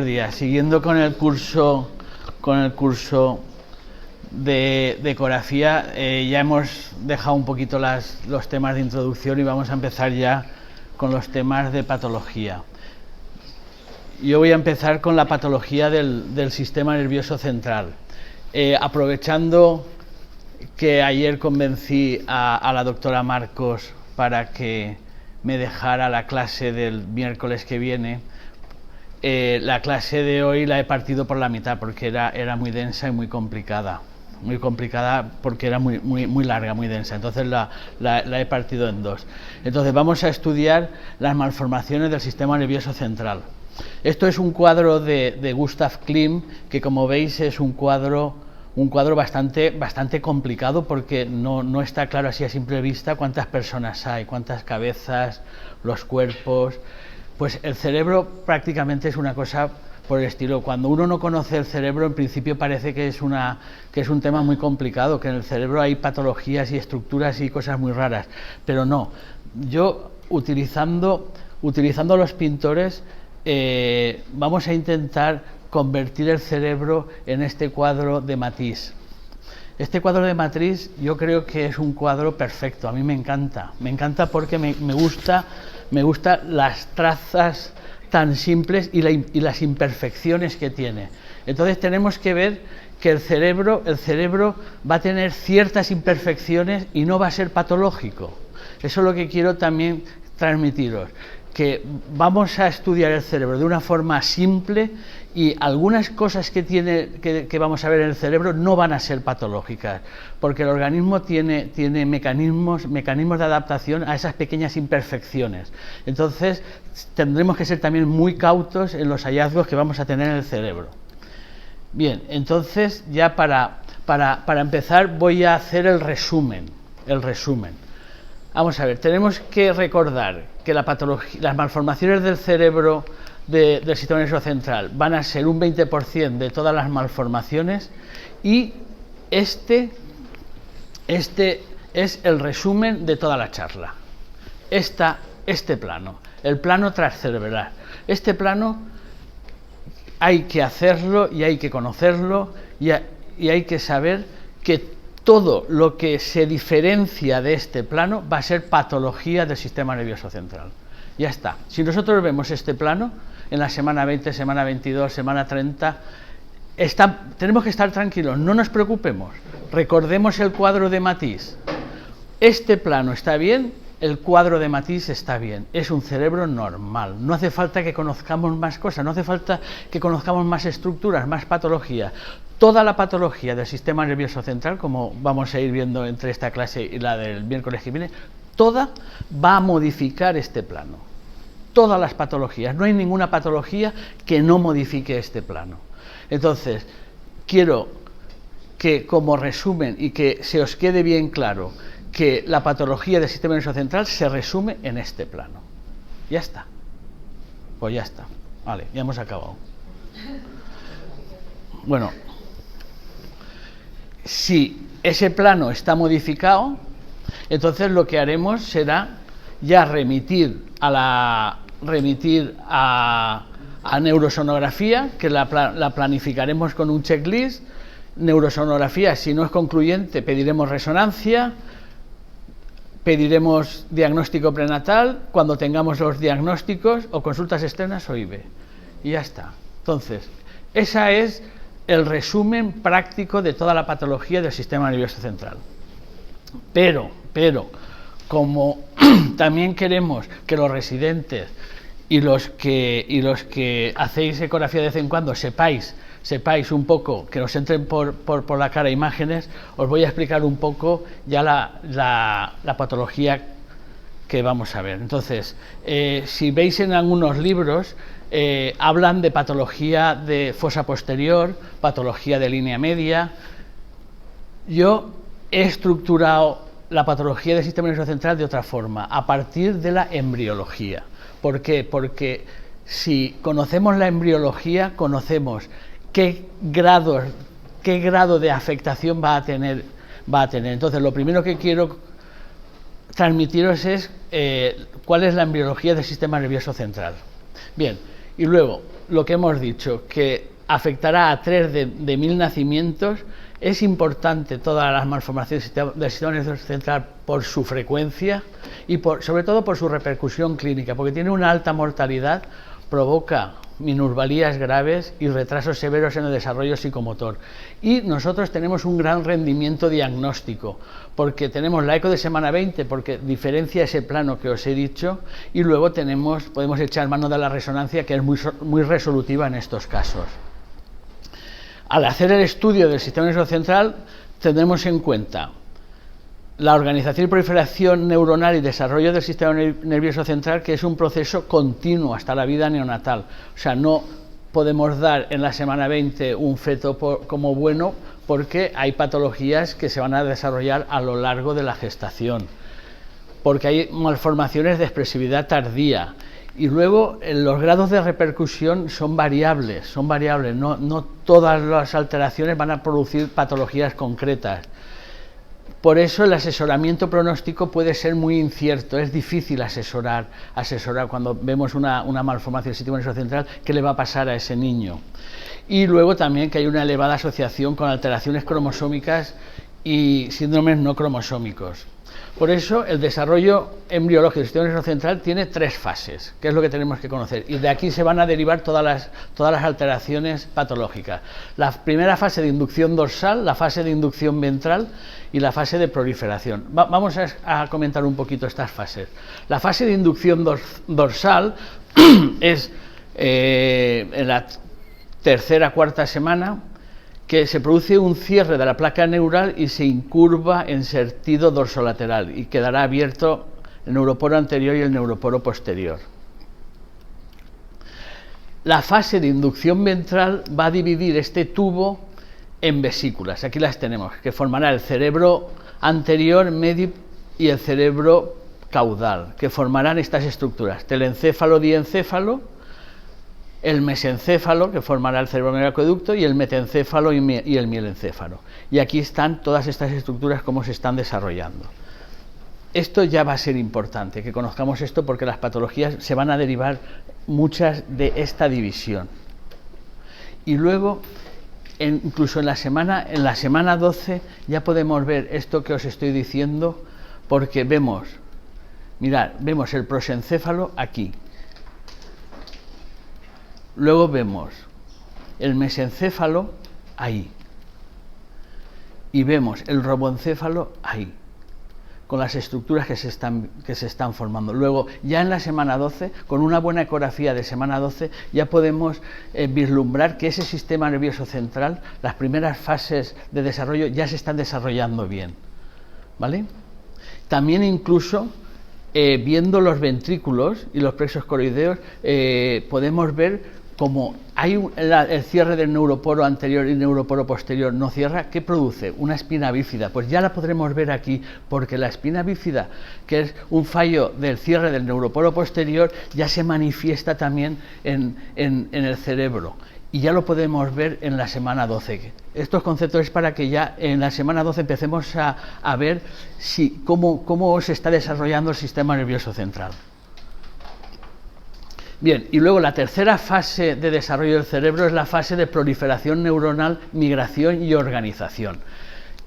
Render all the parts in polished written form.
días. Siguiendo con el curso de ecografía, ya hemos dejado un poquito los temas de introducción y vamos a empezar ya con los temas de patología. Yo voy a empezar con la patología del sistema nervioso central. Aprovechando que ayer convencí a la doctora Marcos para que me dejara la clase del miércoles que viene, la clase de hoy la he partido por la mitad porque era muy densa y muy complicada porque era muy larga, muy densa. Entonces la he partido en dos. Entonces vamos a estudiar las malformaciones del sistema nervioso central. Esto es un cuadro de Gustav Klimt, que como veis es un cuadro bastante complicado porque no está claro así a simple vista cuántas personas hay, cuántas cabezas, los cuerpos. Pues el cerebro prácticamente es una cosa por el estilo. Cuando uno no conoce el cerebro, en principio parece que es un tema muy complicado, que en el cerebro hay patologías y estructuras y cosas muy raras, pero no. Yo, utilizando los pintores, vamos a intentar convertir el cerebro en este cuadro de Matisse. Este cuadro de Matisse yo creo que es un cuadro perfecto, a mí me encanta porque me gusta las trazas tan simples y las imperfecciones que tiene. Entonces tenemos que ver que el cerebro va a tener ciertas imperfecciones y no va a ser patológico. Eso es lo que quiero también transmitiros, que vamos a estudiar el cerebro de una forma simple y algunas cosas que vamos a ver en el cerebro no van a ser patológicas, porque el organismo tiene mecanismos de adaptación a esas pequeñas imperfecciones. Entonces tendremos que ser también muy cautos en los hallazgos que vamos a tener en el cerebro. Bien, entonces ya para empezar voy a hacer el resumen. Vamos a ver, tenemos que recordar que las malformaciones del cerebro del sistema nervioso central van a ser un 20% de todas las malformaciones, y este es el resumen de toda la charla. Este plano, el plano transcerebral. Este plano hay que hacerlo y hay que conocerlo y hay que saber que todo lo que se diferencia de este plano va a ser patología del sistema nervioso central. Ya está. Si nosotros vemos este plano en la semana 20, semana 22, semana 30, tenemos que estar tranquilos, no nos preocupemos. Recordemos el cuadro de Matisse. Este plano está bien, el cuadro de Matisse está bien. Es un cerebro normal. No hace falta que conozcamos más cosas, no hace falta que conozcamos más estructuras, más patología. Toda la patología del sistema nervioso central, como vamos a ir viendo entre esta clase y la del miércoles que viene, toda va a modificar este plano. Todas las patologías. No hay ninguna patología que no modifique este plano. Entonces, quiero que como resumen y que se os quede bien claro que la patología del sistema nervioso central se resume en este plano. Ya está. Pues ya está. Vale, ya hemos acabado. Bueno, si ese plano está modificado, entonces lo que haremos será ya remitir a neurosonografía, que la planificaremos con un checklist. Neurosonografía, si no es concluyente, pediremos resonancia, pediremos diagnóstico prenatal, cuando tengamos los diagnósticos, o consultas externas o IB. Y ya está. Entonces, esa es el resumen práctico de toda la patología del sistema nervioso central. Pero, como también queremos que los residentes y los que hacéis ecografía de vez en cuando sepáis un poco, que nos entren por la cara imágenes, os voy a explicar un poco ya la patología que vamos a ver. Entonces, si veis en algunos libros, hablan de patología de fosa posterior, patología de línea media. Yo he estructurado la patología del sistema nervioso central de otra forma, a partir de la embriología. ¿Por qué? Porque si conocemos la embriología, conocemos qué grado de afectación va a tener. Entonces, lo primero que quiero transmitiros es cuál es la embriología del sistema nervioso central. Bien, y luego, lo que hemos dicho, que afectará a 3 de 1000 nacimientos. Es importante todas las malformaciones del sistema nervioso central por su frecuencia y sobre todo por su repercusión clínica, porque tiene una alta mortalidad, provoca minusvalías graves y retrasos severos en el desarrollo psicomotor. Y nosotros tenemos un gran rendimiento diagnóstico, porque tenemos la eco de semana 20, porque diferencia ese plano que os he dicho, y luego podemos echar mano de la resonancia, que es muy resolutiva en estos casos. Al hacer el estudio del sistema nervioso central, tendremos en cuenta la organización y proliferación neuronal y desarrollo del sistema nervioso central, que es un proceso continuo hasta la vida neonatal. O sea, no podemos dar en la semana 20 un feto como bueno, porque hay patologías que se van a desarrollar a lo largo de la gestación, porque hay malformaciones de expresividad tardía. Y luego los grados de repercusión son variables, no todas las alteraciones van a producir patologías concretas. Por eso el asesoramiento pronóstico puede ser muy incierto, es difícil asesorar cuando vemos una malformación del sistema nervioso central, qué le va a pasar a ese niño. Y luego también que hay una elevada asociación con alteraciones cromosómicas y síndromes no cromosómicos. Por eso el desarrollo embriológico del sistema nervioso central tiene 3 fases, que es lo que tenemos que conocer, y de aquí se van a derivar todas las alteraciones patológicas. La primera fase de inducción dorsal, la fase de inducción ventral y la fase de proliferación. Vamos a comentar un poquito estas fases. La fase de inducción dorsal es en la tercera, cuarta semana, que se produce un cierre de la placa neural y se incurva en sentido dorsolateral y quedará abierto el neuroporo anterior y el neuroporo posterior. La fase de inducción ventral va a dividir este tubo en vesículas, aquí las tenemos, que formará el cerebro anterior, medio y el cerebro caudal, que formarán estas estructuras: telencéfalo, diencéfalo, el mesencéfalo, que formará el cerebro acueducto, y el metencéfalo y el mielencéfalo. Y aquí están todas estas estructuras, cómo se están desarrollando. Esto ya va a ser importante, que conozcamos esto, porque las patologías se van a derivar muchas de esta división. Y luego, incluso en la semana 12, ya podemos ver esto que os estoy diciendo, porque vemos el prosencéfalo aquí. Luego vemos el mesencéfalo ahí y vemos el roboencéfalo ahí, con las estructuras que se están formando. Luego, ya en la semana 12, con una buena ecografía de semana 12, ya podemos vislumbrar que ese sistema nervioso central, las primeras fases de desarrollo ya se están desarrollando bien, ¿vale? También incluso viendo los ventrículos y los plexos coroideos, podemos ver como hay el cierre del neuroporo anterior y el neuroporo posterior no cierra, ¿qué produce? Una espina bífida. Pues ya la podremos ver aquí, porque la espina bífida, que es un fallo del cierre del neuroporo posterior, ya se manifiesta también en el cerebro. Y ya lo podemos ver en la semana 12. Estos conceptos es para que ya en la semana 12 empecemos a ver cómo se está desarrollando el sistema nervioso central. Bien, y luego la tercera fase de desarrollo del cerebro es la fase de proliferación neuronal, migración y organización,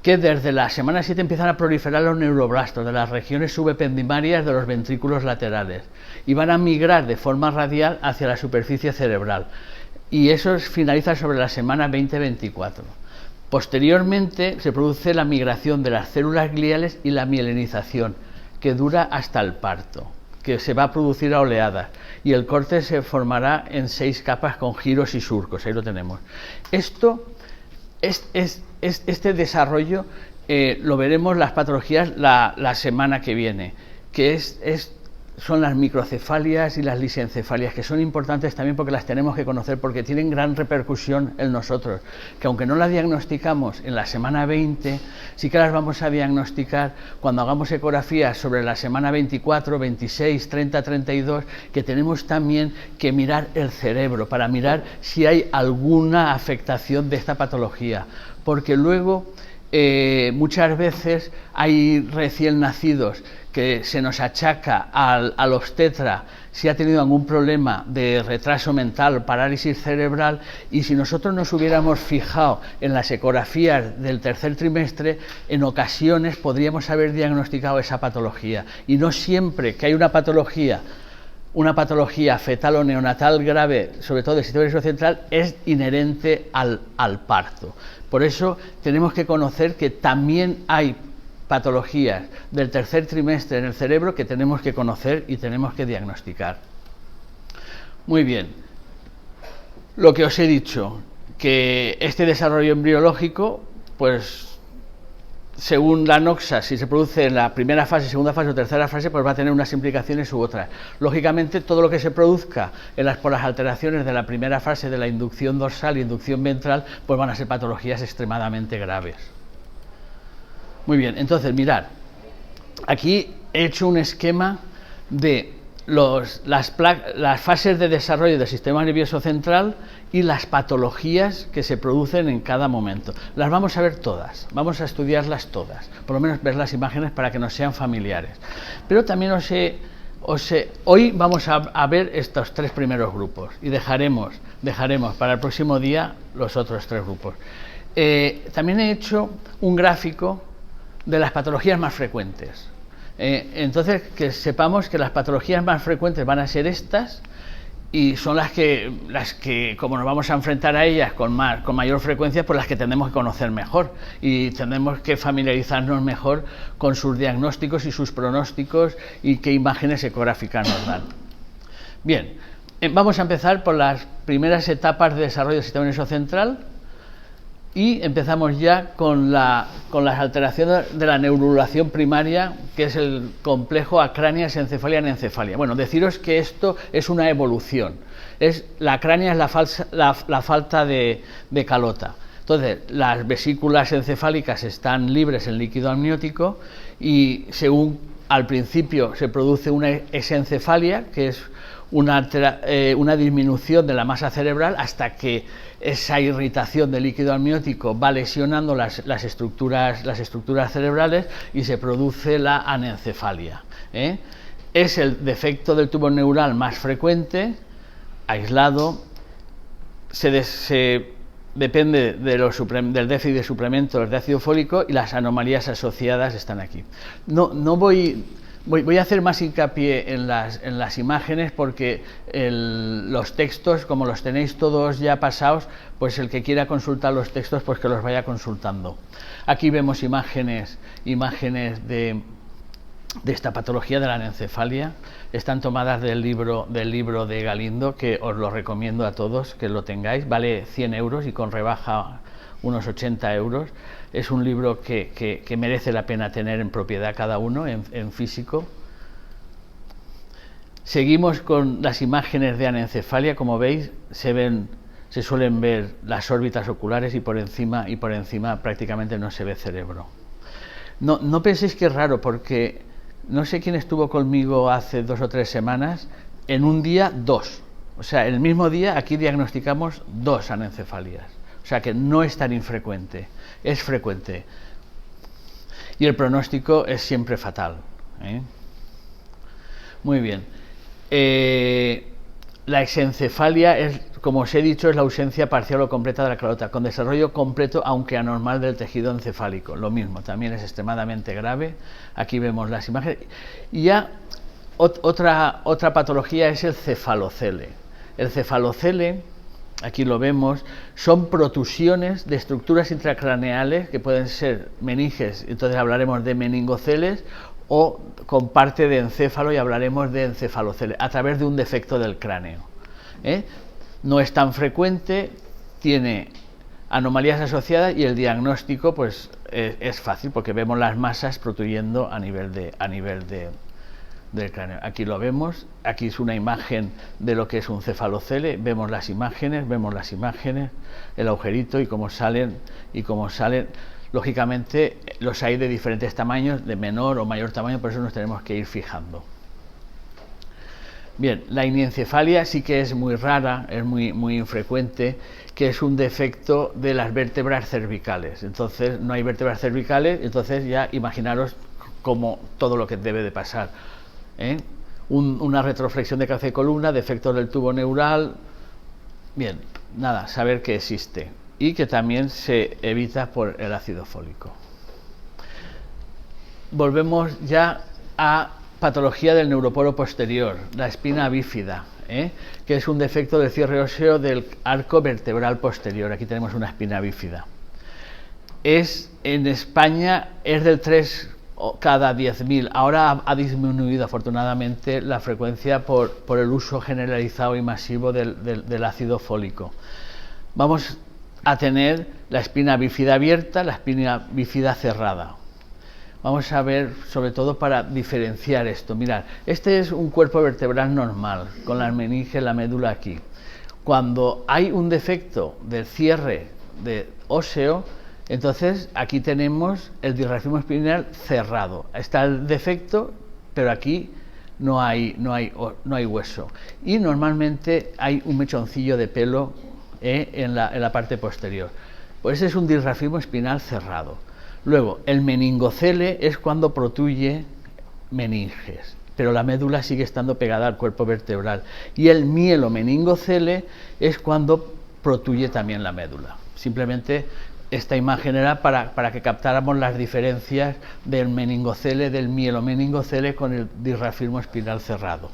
que desde la semana 7 empiezan a proliferar los neuroblastos de las regiones subependimarias de los ventrículos laterales y van a migrar de forma radial hacia la superficie cerebral, y eso finaliza sobre la semana 20-24. Posteriormente se produce la migración de las células gliales y la mielinización, que dura hasta el parto, que se va a producir a oleadas, y el corte se formará en 6 capas con giros y surcos. Ahí lo tenemos. Este desarrollo lo veremos las patologías la semana que viene, que son las microcefalias y las lisencefalias, que son importantes también porque las tenemos que conocer, porque tienen gran repercusión en nosotros, que aunque no las diagnosticamos en la semana 20, sí que las vamos a diagnosticar cuando hagamos ecografías sobre la semana 24, 26, 30, 32, que tenemos también que mirar el cerebro para mirar si hay alguna afectación de esta patología, porque luego muchas veces hay recién nacidos que se nos achaca al obstetra si ha tenido algún problema de retraso mental, parálisis cerebral, y si nosotros nos hubiéramos fijado en las ecografías del tercer trimestre, en ocasiones podríamos haber diagnosticado esa patología. Y no siempre que hay una patología fetal o neonatal grave, sobre todo del sistema nervioso central, es inherente al parto. Por eso tenemos que conocer que también hay patologías del tercer trimestre en el cerebro que tenemos que conocer y tenemos que diagnosticar. Muy bien. Lo que os he dicho, que este desarrollo embriológico, pues según la NOXA, si se produce en la primera fase, segunda fase o tercera fase, pues va a tener unas implicaciones u otras. Lógicamente, todo lo que se produzca por las alteraciones de la primera fase de la inducción dorsal e inducción ventral, pues van a ser patologías extremadamente graves. Muy bien, entonces mirad, aquí he hecho un esquema de las fases de desarrollo del sistema nervioso central y las patologías que se producen en cada momento. Las vamos a ver todas, vamos a estudiarlas todas, por lo menos ver las imágenes para que nos sean familiares. Pero también hoy vamos a ver estos tres primeros grupos y dejaremos para el próximo día los otros tres grupos. También he hecho un gráfico de las patologías más frecuentes. Entonces, que sepamos que las patologías más frecuentes van a ser estas, y son las que como nos vamos a enfrentar a ellas con mayor frecuencia, pues las que tenemos que conocer mejor y tenemos que familiarizarnos mejor con sus diagnósticos y sus pronósticos y qué imágenes ecográficas nos dan. Bien, vamos a empezar por las primeras etapas de desarrollo del sistema nervioso central. Y empezamos ya con las alteraciones de la neurulación primaria, que es el complejo acrania-encefalia-anencefalia. Bueno, deciros que esto es una evolución. La acrania es la falta de calota. Entonces, las vesículas encefálicas están libres en líquido amniótico y según al principio se produce una exencefalia, que es una disminución de la masa cerebral, hasta que esa irritación del líquido amniótico va lesionando las estructuras cerebrales y se produce la anencefalia. Es el defecto del tubo neural más frecuente, aislado, depende del déficit de suplementos de ácido fólico, y las anomalías asociadas están aquí. Voy a hacer más hincapié en las imágenes porque los textos, como los tenéis todos ya pasados, pues el que quiera consultar los textos, pues que los vaya consultando. Aquí vemos imágenes de esta patología de la anencefalia. Están tomadas del libro de Galindo, que os lo recomiendo a todos que lo tengáis. Vale 100 euros y con rebaja unos 80 euros. Es un libro que merece la pena tener en propiedad cada uno, en físico. Seguimos con las imágenes de anencefalia. Como veis, se suelen ver las órbitas oculares y por encima prácticamente no se ve cerebro. No penséis que es raro, porque no sé quién estuvo conmigo hace 2 o 3 semanas, en un día 2. O sea, el mismo día aquí diagnosticamos 2 anencefalias. O sea que no es tan infrecuente, es frecuente. Y el pronóstico es siempre fatal. Muy bien. La exencefalia es, como os he dicho, es la ausencia parcial o completa de la calota, con desarrollo completo aunque anormal del tejido encefálico. Lo mismo, también es extremadamente grave. Aquí vemos las imágenes. Y ya otra patología es el cefalocele. El cefalocele, aquí lo vemos, son protusiones de estructuras intracraneales que pueden ser meninges, entonces hablaremos de meningoceles, o con parte de encéfalo y hablaremos de encefalocele, a través de un defecto del cráneo. No es tan frecuente, tiene anomalías asociadas y el diagnóstico pues es fácil, porque vemos las masas protuyendo a nivel del cráneo. Aquí lo vemos, aquí es una imagen de lo que es un cefalocele, vemos las imágenes, el agujerito y cómo salen, lógicamente los hay de diferentes tamaños, de menor o mayor tamaño, por eso nos tenemos que ir fijando. Bien, la inencefalia sí que es muy rara, es muy infrecuente, que es un defecto de las vértebras cervicales. Entonces no hay vértebras cervicales, entonces ya imaginaros como todo lo que debe de pasar, ¿eh? Una retroflexión de cabeza y columna, defectos del tubo neural. Bien, nada, saber que existe y que también se evita por el ácido fólico. Volvemos ya a patología del neuroporo posterior, la espina bífida, que es un defecto del cierre óseo del arco vertebral posterior. Aquí tenemos una espina bífida. En España es del 3 cada 10.000. Ahora ha disminuido afortunadamente la frecuencia por el uso generalizado y masivo del ácido fólico. Vamos a tener la espina bífida abierta, la espina bífida cerrada. Vamos a ver, sobre todo para diferenciar esto. Mirad, este es un cuerpo vertebral normal, con las meninges, la médula aquí. Cuando hay un defecto del cierre óseo, entonces aquí tenemos el dirrafismo espinal cerrado. Está el defecto, pero aquí no hay hueso. Y normalmente hay un mechoncillo de pelo en la parte posterior. Pues ese es un dirrafismo espinal cerrado. Luego, el meningocele es cuando protruye meninges, pero la médula sigue estando pegada al cuerpo vertebral. Y el mielomeningocele es cuando protruye también la médula. Simplemente esta imagen era para que captáramos las diferencias del meningocele, del mielomeningocele con el dirrafismo espinal cerrado.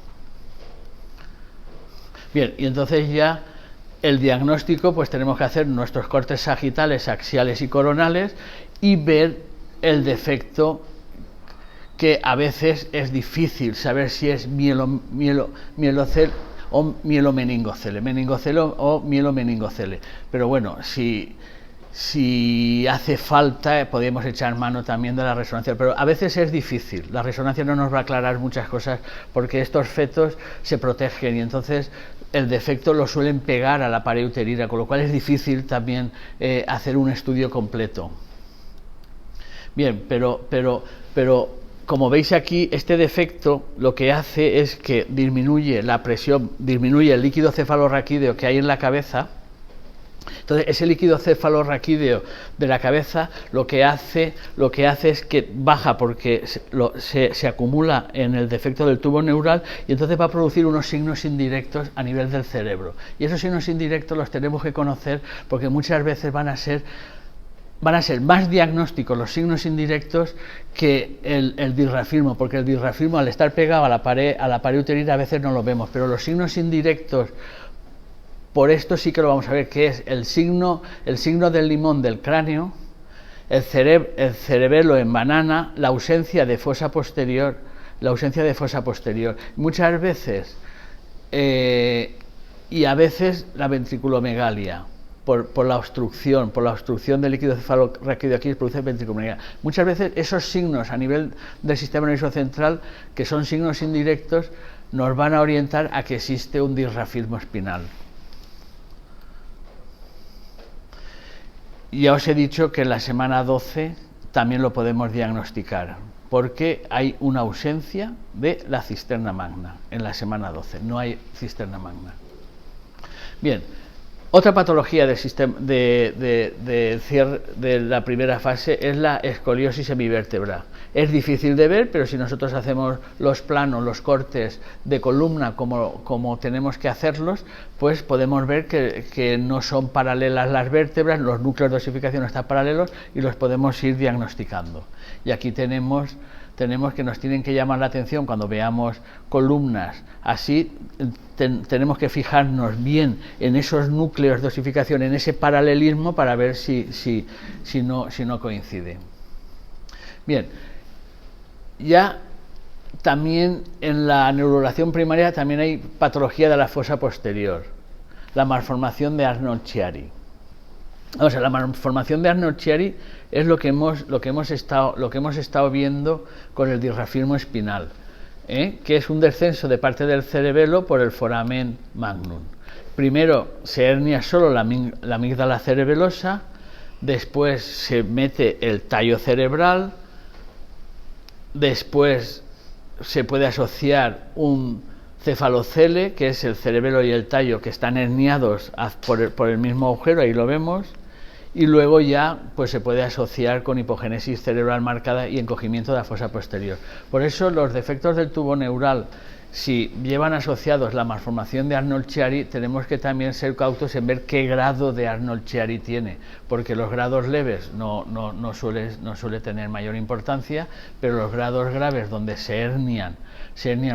Bien, y entonces ya el diagnóstico, pues tenemos que hacer nuestros cortes sagitales, axiales y coronales y ver el defecto, que a veces es difícil saber si es mielocele o mielomeningocele, meningocele o mielomeningocele. Pero bueno, si hace falta, podemos echar mano también de la resonancia, pero a veces es difícil. La resonancia no nos va a aclarar muchas cosas porque estos fetos se protegen y entonces el defecto lo suelen pegar a la pared uterina, con lo cual es difícil también hacer un estudio completo. Bien, pero como veis aquí, este defecto lo que hace es que disminuye la presión, disminuye el líquido cefalorraquídeo que hay en la cabeza. Entonces, ese líquido cefalorraquídeo de la cabeza lo que hace es que baja porque se acumula en el defecto del tubo neural y entonces va a producir unos signos indirectos a nivel del cerebro. Y esos signos indirectos los tenemos que conocer porque muchas veces van a ser más diagnósticos los signos indirectos que el dirrafismo, porque el dirrafismo, al estar pegado a la pared uterina, a veces no lo vemos, pero los signos indirectos, por esto sí que lo vamos a ver, que es el signo del limón del cráneo, el cerebelo en banana, la ausencia de fosa posterior, muchas veces y a veces la ventriculomegalia. Por la obstrucción del líquido cefalorraquídeo aquí produce ventriculomegalia. Muchas veces esos signos a nivel del sistema nervioso central, que son signos indirectos, nos van a orientar a que existe un dirrafismo espinal. Ya os he dicho que en la semana 12 también lo podemos diagnosticar, porque hay una ausencia de la cisterna magna en la semana 12, no hay cisterna magna. Bien, otra patología del sistema de la primera fase es la escoliosis semivértebra. Es difícil de ver, pero si nosotros hacemos los planos, los cortes de columna como tenemos que hacerlos, pues podemos ver que no son paralelas las vértebras, los núcleos de osificación están paralelos y los podemos ir diagnosticando. Y aquí tenemos que nos tienen que llamar la atención cuando veamos columnas así. Tenemos que fijarnos bien en esos núcleos de osificación, en ese paralelismo, para ver si no coincide. Bien, ya también en la neurulación primaria también hay patología de la fosa posterior, la malformación de Arnold-Chiari. O sea, la malformación de Arnold-Chiari es lo que hemos estado viendo con el dirrafismo espinal, que es un descenso de parte del cerebelo por el foramen magnum. Primero se hernia solo la amígdala cerebelosa, después se mete el tallo cerebral, después se puede asociar un cefalocele, que es el cerebelo y el tallo que están herniados por el mismo agujero, ahí lo vemos, y luego ya pues se puede asociar con hipogénesis cerebral marcada y encogimiento de la fosa posterior. Por eso los defectos del tubo neural, si llevan asociados la malformación de Arnold-Chiari, tenemos que también ser cautos en ver qué grado de Arnold-Chiari tiene, porque los grados leves no suele tener mayor importancia, pero los grados graves, donde se hernian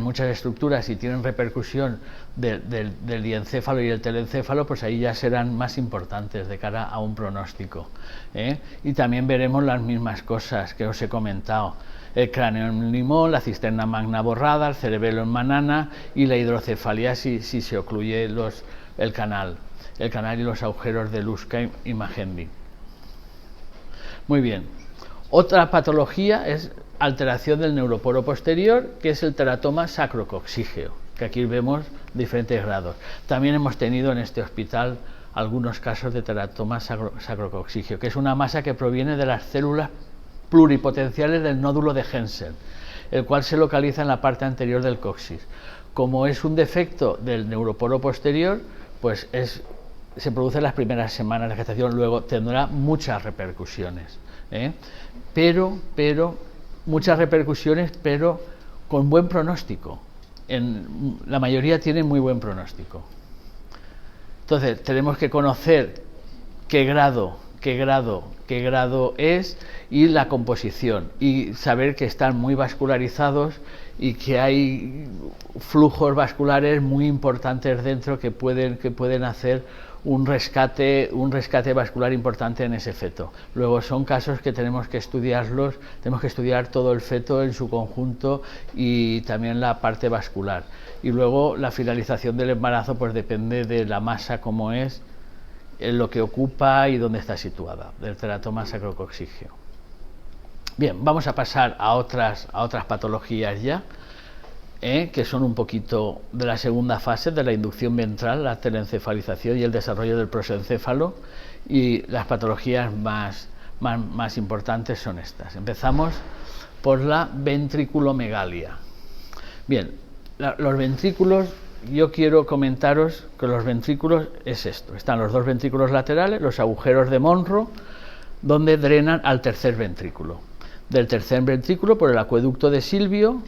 muchas estructuras y tienen repercusión del diencéfalo y el telencéfalo, pues ahí ya serán más importantes de cara a un pronóstico, ¿eh? Y también veremos las mismas cosas que os he comentado: el cráneo en limón, la cisterna magna borrada, el cerebelo en banana y la hidrocefalia si se ocluye el canal y los agujeros de Luska y Magendie. Muy bien. Otra patología es alteración del neuroporo posterior, que es el teratoma sacrococcígeo, que aquí vemos diferentes grados. También hemos tenido en este hospital algunos casos de teratoma sacrococcígeo, que es una masa que proviene de las células pluripotenciales del nódulo de Hensen, el cual se localiza en la parte anterior del coxis. Como es un defecto del neuroporo posterior, pues se produce en las primeras semanas de gestación, luego tendrá muchas repercusiones, pero muchas repercusiones, pero con buen pronóstico. La mayoría tienen muy buen pronóstico. Entonces tenemos que conocer qué grado es y la composición, y saber que están muy vascularizados y que hay flujos vasculares muy importantes dentro que pueden hacer un rescate vascular importante en ese feto. Luego son casos que tenemos que estudiarlos, tenemos que estudiar todo el feto en su conjunto y también la parte vascular. Y luego la finalización del embarazo pues depende de la masa como es, en lo que ocupa y dónde está situada, del teratoma sacrococcígeo. Bien, vamos a pasar a otras patologías ya, que son un poquito de la segunda fase de la inducción ventral, la telencefalización y el desarrollo del prosencéfalo, y las patologías más importantes son estas. Empezamos por la ventriculomegalia. Bien, los ventrículos, yo quiero comentaros que los ventrículos es esto: están los dos ventrículos laterales, los agujeros de Monro, donde drenan al tercer ventrículo. Del tercer ventrículo, por el acueducto de Silvio,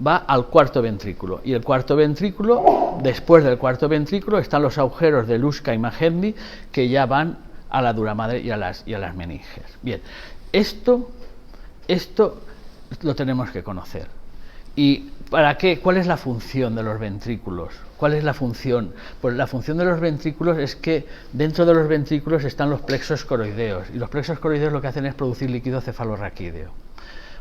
va al cuarto ventrículo, y el cuarto ventrículo, después del cuarto ventrículo están los agujeros de Luska y Magendie, que ya van a la dura madre y a las meninges. Bien, esto lo tenemos que conocer. ¿Y para qué? ¿Cuál es la función de los ventrículos? ¿Cuál es la función? Pues la función de los ventrículos es que dentro de los ventrículos están los plexos coroideos, y los plexos coroideos lo que hacen es producir líquido cefalorraquídeo.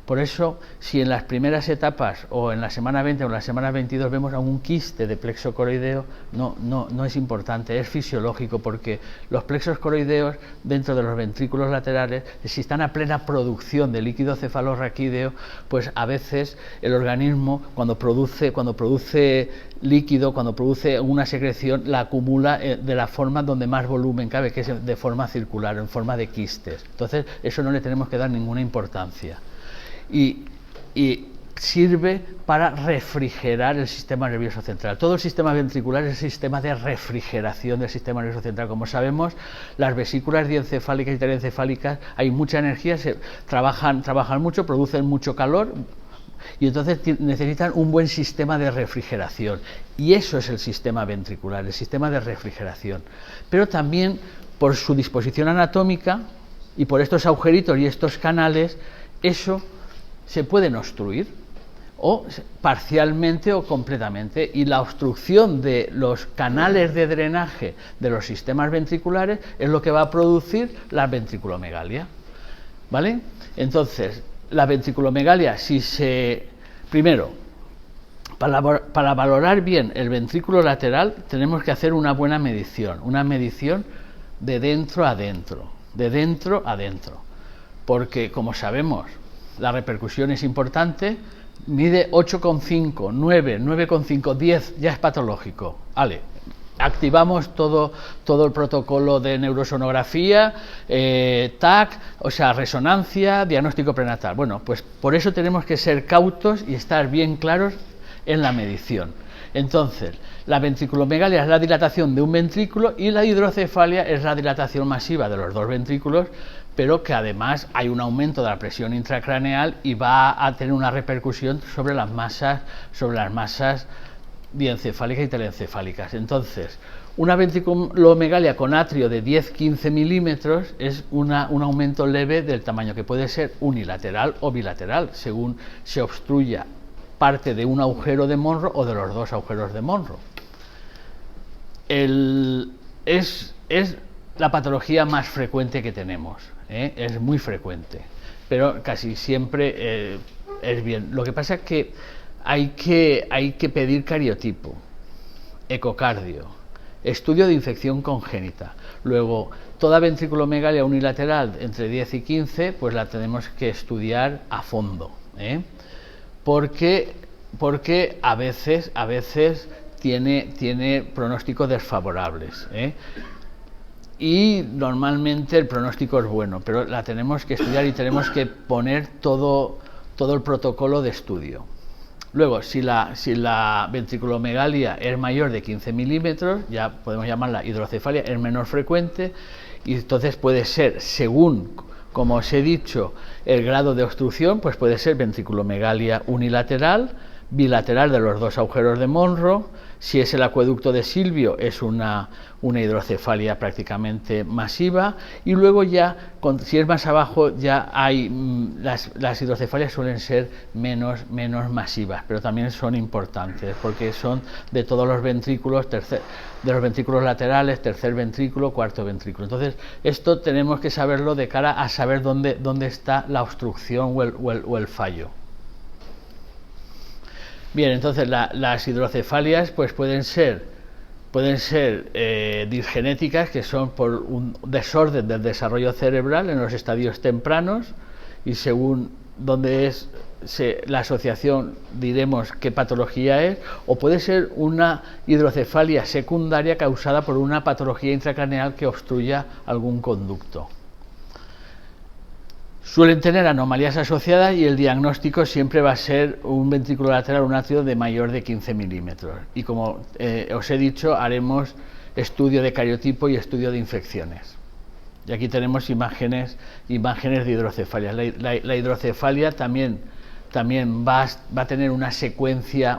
Por eso, si en las primeras etapas o en la semana 20 o en la semana 22 vemos algún quiste de plexo coroideo, no es importante, es fisiológico, porque los plexos coroideos dentro de los ventrículos laterales, si están a plena producción de líquido cefalorraquídeo, pues a veces el organismo cuando produce líquido, cuando produce una secreción, la acumula de la forma donde más volumen cabe, que es de forma circular, en forma de quistes. Entonces eso no le tenemos que dar ninguna importancia. Y sirve para refrigerar el sistema nervioso central. Todo el sistema ventricular es el sistema de refrigeración del sistema nervioso central. Como sabemos, las vesículas diencefálicas y telencefálicas, hay mucha energía, trabajan mucho, producen mucho calor, y entonces necesitan un buen sistema de refrigeración. Y eso es el sistema ventricular, el sistema de refrigeración. Pero también, por su disposición anatómica y por estos agujeritos y estos canales, eso se pueden obstruir, o parcialmente o completamente, y la obstrucción de los canales de drenaje de los sistemas ventriculares es lo que va a producir la ventriculomegalia, ¿vale? Entonces, la ventriculomegalia, primero, para valorar bien el ventrículo lateral, tenemos que hacer una buena medición, de dentro a dentro, porque, como sabemos, la repercusión es importante, mide 8,5, 9, 9,5, 10, ya es patológico. Vale, activamos todo el protocolo de neurosonografía, TAC, o sea, resonancia, diagnóstico prenatal. Bueno, pues por eso tenemos que ser cautos y estar bien claros en la medición. Entonces, la ventriculomegalia es la dilatación de un ventrículo y la hidrocefalia es la dilatación masiva de los dos ventrículos, pero que además hay un aumento de la presión intracraneal y va a tener una repercusión sobre las masas diencefálicas y telencefálicas. Entonces, una ventriculomegalia con atrio de 10-15 milímetros es un aumento leve del tamaño, que puede ser unilateral o bilateral, según se obstruya parte de un agujero de Monro o de los dos agujeros de Monro. Es la patología más frecuente que tenemos, es muy frecuente, pero casi siempre es bien. Lo que pasa es que hay que pedir cariotipo, ecocardio, estudio de infección congénita. Luego, toda ventriculomegalia unilateral entre 10 y 15, pues la tenemos que estudiar a fondo, porque a veces tiene pronósticos desfavorables, y normalmente el pronóstico es bueno, pero la tenemos que estudiar y tenemos que poner todo el protocolo de estudio. Luego, si la ventriculomegalia es mayor de 15 milímetros, ya podemos llamarla hidrocefalia, es menos frecuente, y entonces puede ser, según, como os he dicho, el grado de obstrucción, pues puede ser ventriculomegalia unilateral, bilateral de los dos agujeros de Monro. Si es el acueducto de Silvio, es una hidrocefalia prácticamente masiva, y luego ya, si es más abajo, ya hay las hidrocefalias suelen ser menos masivas, pero también son importantes, porque son de todos los ventrículos, de los ventrículos laterales, tercer ventrículo, cuarto ventrículo. Entonces, esto tenemos que saberlo de cara a saber dónde está la obstrucción o el fallo. Bien, entonces las hidrocefalias pues pueden ser disgenéticas, que son por un desorden del desarrollo cerebral en los estadios tempranos, y según dónde es la asociación diremos qué patología es, o puede ser una hidrocefalia secundaria causada por una patología intracraneal que obstruya algún conducto. Suelen tener anomalías asociadas y el diagnóstico siempre va a ser un ventrículo lateral, un atrio de mayor de 15 milímetros. Y como os he dicho, haremos estudio de cariotipo y estudio de infecciones. Y aquí tenemos imágenes de hidrocefalia. La hidrocefalia también va a tener una secuencia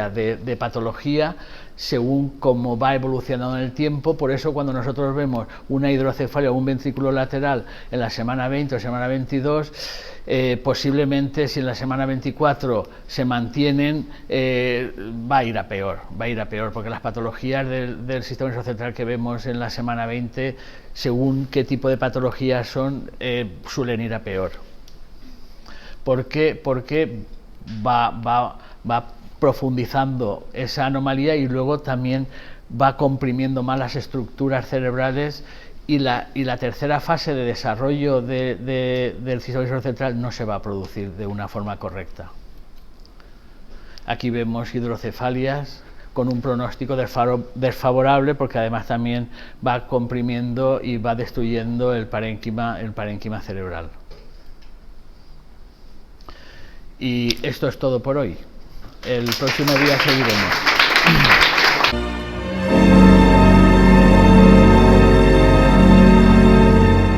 de patología según cómo va evolucionando en el tiempo. Por eso, cuando nosotros vemos una hidrocefalia o un ventrículo lateral en la semana 20 o semana 22, posiblemente si en la semana 24 se mantienen, va a ir a peor, porque las patologías del sistema nervioso central que vemos en la semana 20, según qué tipo de patologías son, suelen ir a peor. Porque va profundizando esa anomalía y luego también va comprimiendo más las estructuras cerebrales, y la tercera fase de desarrollo del sistema nervioso central no se va a producir de una forma correcta. Aquí vemos hidrocefalias con un pronóstico desfavorable, porque además también va comprimiendo y va destruyendo el parénquima cerebral. Y esto es todo por hoy. El próximo día seguiremos.